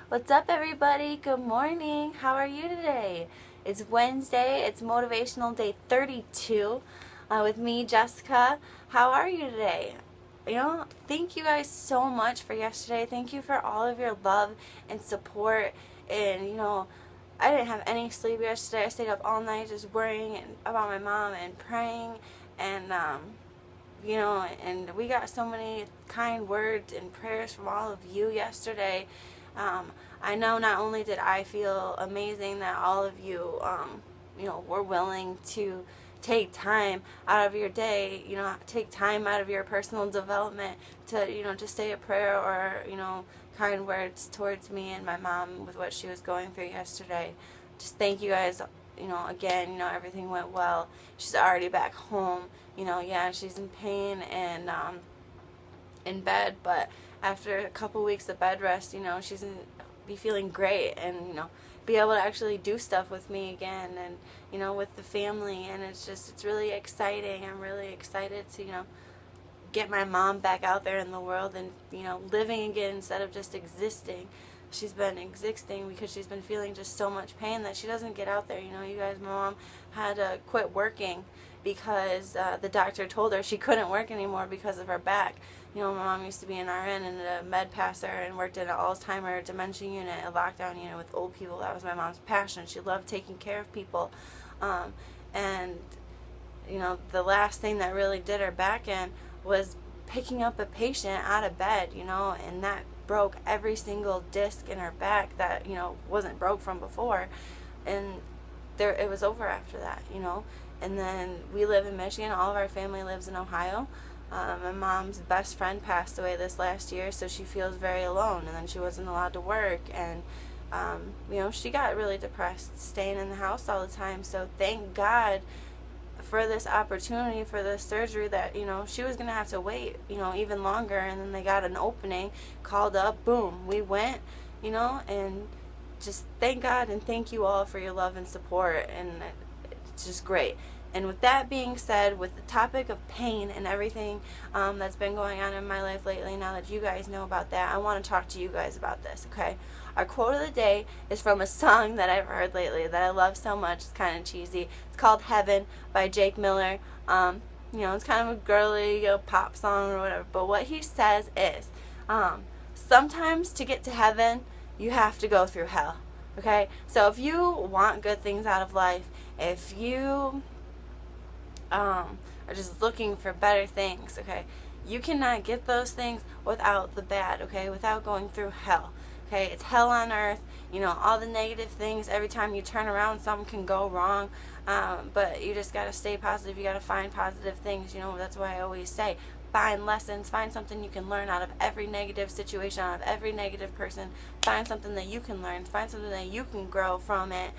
What's up, everybody? Good morning. How are you today? It's Wednesday. It's Motivational Day 32 with me, Jessica. How are you today? Thank you guys so much for yesterday. Thank you for all of your love and support. And, I didn't have any sleep yesterday. I stayed up all night just worrying about my mom and praying. And, and we got so many kind words and prayers from all of you yesterday. I know not only did I feel amazing that all of you, were willing to take time out of your day, take time out of your personal development to, just say a prayer or, kind words towards me and my mom with what she was going through yesterday. Just thank you guys, again, everything went well. She's already back home, yeah, she's in pain and, in bed, but after a couple weeks of bed rest, she's going to be feeling great and, be able to actually do stuff with me again and, with the family. And it's really exciting. I'm really excited to, get my mom back out there in the world and, living again instead of just existing. She's been existing because she's been feeling just so much pain that she doesn't get out there. You guys, my mom had to quit working because the doctor told her she couldn't work anymore because of her back. My mom used to be an RN and a med passer and worked in an Alzheimer dementia unit, a lockdown unit with old people. That was my mom's passion. She loved taking care of people. And, the last thing that really did her back in was picking up a patient out of bed, and that broke every single disc in her back that, wasn't broke from before. And it was over after that, And then we live in Michigan. All of our family lives in Ohio. My mom's best friend passed away this last year, so she feels very alone. And then she wasn't allowed to work, and she got really depressed staying in the house all the time. So thank God for this opportunity, for this surgery that, she was going to have to wait, even longer. And then they got an opening, called up, boom, we went, and just thank God and thank you all for your love and support. And it's just great. And with that being said, with the topic of pain and everything that's been going on in my life lately, now that you guys know about that, I want to talk to you guys about this, okay? Our quote of the day is from a song that I've heard lately that I love so much. It's kind of cheesy. It's called Heaven by Jake Miller. It's kind of a girly pop song or whatever. But what he says is, sometimes to get to heaven, you have to go through hell, okay? So if you want good things out of life, if you are just looking for better things, okay, you cannot get those things without the bad, okay, without going through hell, okay? It's hell on earth, all the negative things. Every time you turn around, something can go wrong, but you just got to stay positive. You got to find positive things. That's why I always say find lessons, find something you can learn out of every negative situation, out of every negative person. Find something that you can learn, find something that you can grow from it,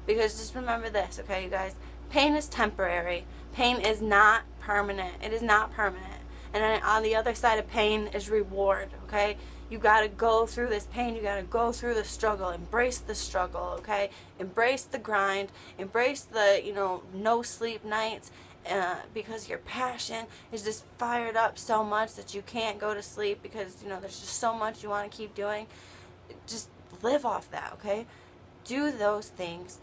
because just remember this, okay, you guys, pain is temporary. Pain is not permanent. It is not permanent. And then on the other side of pain is reward, okay? You got to go through this pain. You got to go through the struggle. Embrace the struggle, okay? Embrace the grind. Embrace the, no sleep nights, because your passion is just fired up so much that you can't go to sleep because, there's just so much you want to keep doing. Just live off that, okay? Do those things.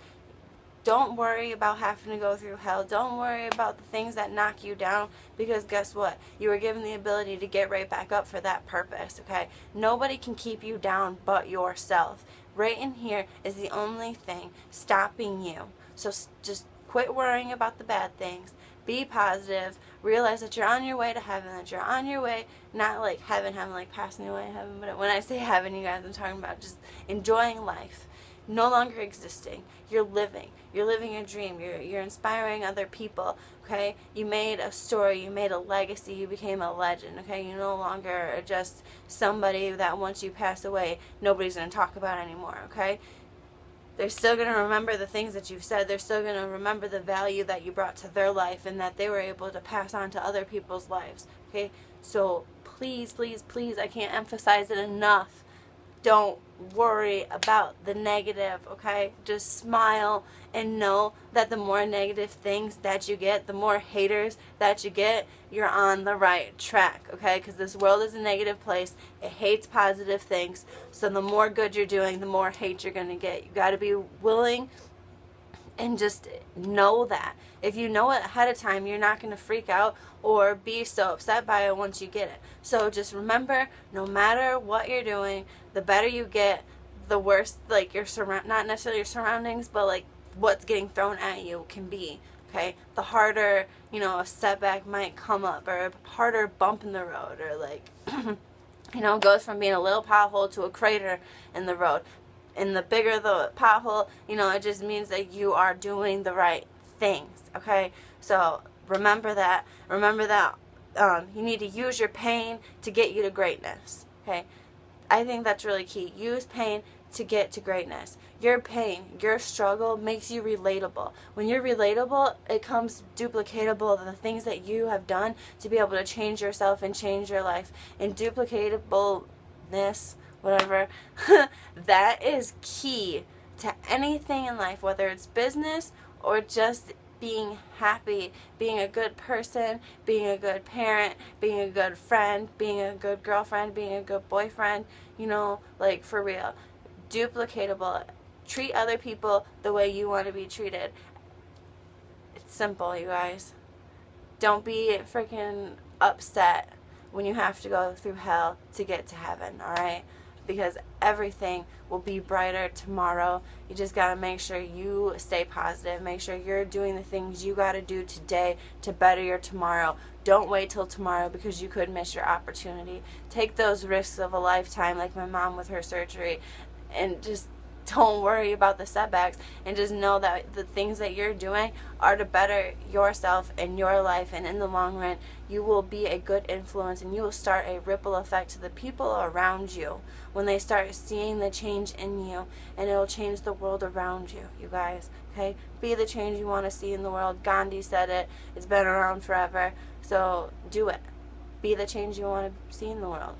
Don't worry about having to go through hell. Don't worry about the things that knock you down, because guess what? You were given the ability to get right back up for that purpose, okay? Nobody can keep you down but yourself. Right in here is the only thing stopping you. So just quit worrying about the bad things. Be positive. Realize that you're on your way to heaven, that you're on your way, not like heaven, like passing away in heaven, but when I say heaven, you guys, I'm talking about just enjoying life. No longer existing. You're living. You're living a dream. You're inspiring other people, okay? You made a story. You made a legacy. You became a legend, okay? You no longer are just somebody that once you pass away, nobody's going to talk about anymore, okay? They're still going to remember the things that you've said. They're still going to remember the value that you brought to their life and that they were able to pass on to other people's lives, okay? So please, please, please, I can't emphasize it enough. Don't worry about the negative, okay? Just smile and know that the more negative things that you get, the more haters that you get, you're on the right track, okay? Because this world is a negative place. It hates positive things. So the more good you're doing, the more hate you're going to get. You got to be willing and just know that. If you know it ahead of time, you're not going to freak out or be so upset by it once you get it. So just remember, no matter what you're doing, the better you get, the worse, like, your not necessarily your surroundings, but like what's getting thrown at you can be. Okay, the harder, a setback might come up, or a harder bump in the road, or like goes from being a little pothole to a crater in the road. And the bigger the pothole, it just means that you are doing the right things, okay? So remember that. Remember that you need to use your pain to get you to greatness, okay? I think that's really key. Use pain to get to greatness. Your pain, your struggle makes you relatable. When you're relatable, it comes duplicatable, the things that you have done to be able to change yourself and change your life. And duplicatableness, whatever, that is key to anything in life, whether it's business or just being happy, being a good person, being a good parent, being a good friend, being a good girlfriend, being a good boyfriend, like, for real. Duplicatable. Treat other people the way you want to be treated. It's simple, you guys. Don't be freaking upset when you have to go through hell to get to heaven, alright? Because everything will be brighter tomorrow. You just got to make sure you stay positive. Make sure you're doing the things you got to do today to better your tomorrow. Don't wait till tomorrow, because you could miss your opportunity. Take those risks of a lifetime, like my mom with her surgery, and just don't worry about the setbacks, and just know that the things that you're doing are to better yourself and your life, and in the long run you will be a good influence, and you will start a ripple effect to the people around you when they start seeing the change in you, and it'll change the world around you, you guys, okay? Be the change you want to see in the world. Gandhi said it. It's been around forever. So do it. Be the change you want to see in the world.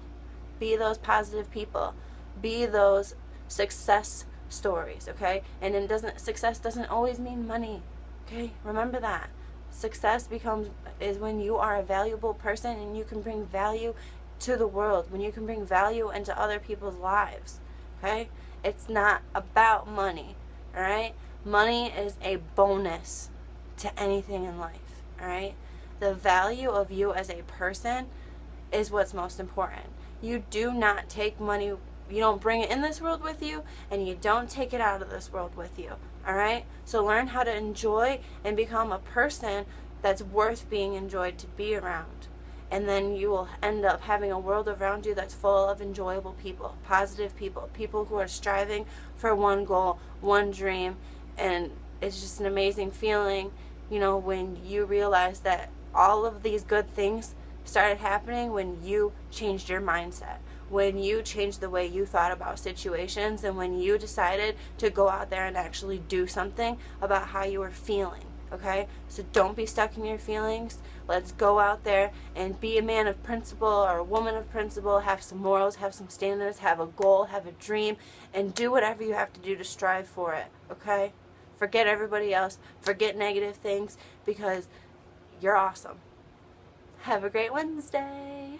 Be those positive people. Be those success stories, okay? And success doesn't always mean money, okay? Remember that. Success is when you are a valuable person and you can bring value to the world, when you can bring value into other people's lives, okay? It's not about money, all right? Money is a bonus to anything in life, all right? The value of you as a person is what's most important. You do not take money. You don't bring it in this world with you, and you don't take it out of this world with you, all right? So learn how to enjoy and become a person that's worth being enjoyed to be around. And then you will end up having a world around you that's full of enjoyable people, positive people, people who are striving for one goal, one dream. And it's just an amazing feeling, when you realize that all of these good things started happening when you changed your mindset, when you changed the way you thought about situations, and when you decided to go out there and actually do something about how you were feeling, okay? So don't be stuck in your feelings. Let's go out there and be a man of principle or a woman of principle, have some morals, have some standards, have a goal, have a dream, and do whatever you have to do to strive for it, okay? Forget everybody else. Forget negative things, because you're awesome. Have a great Wednesday.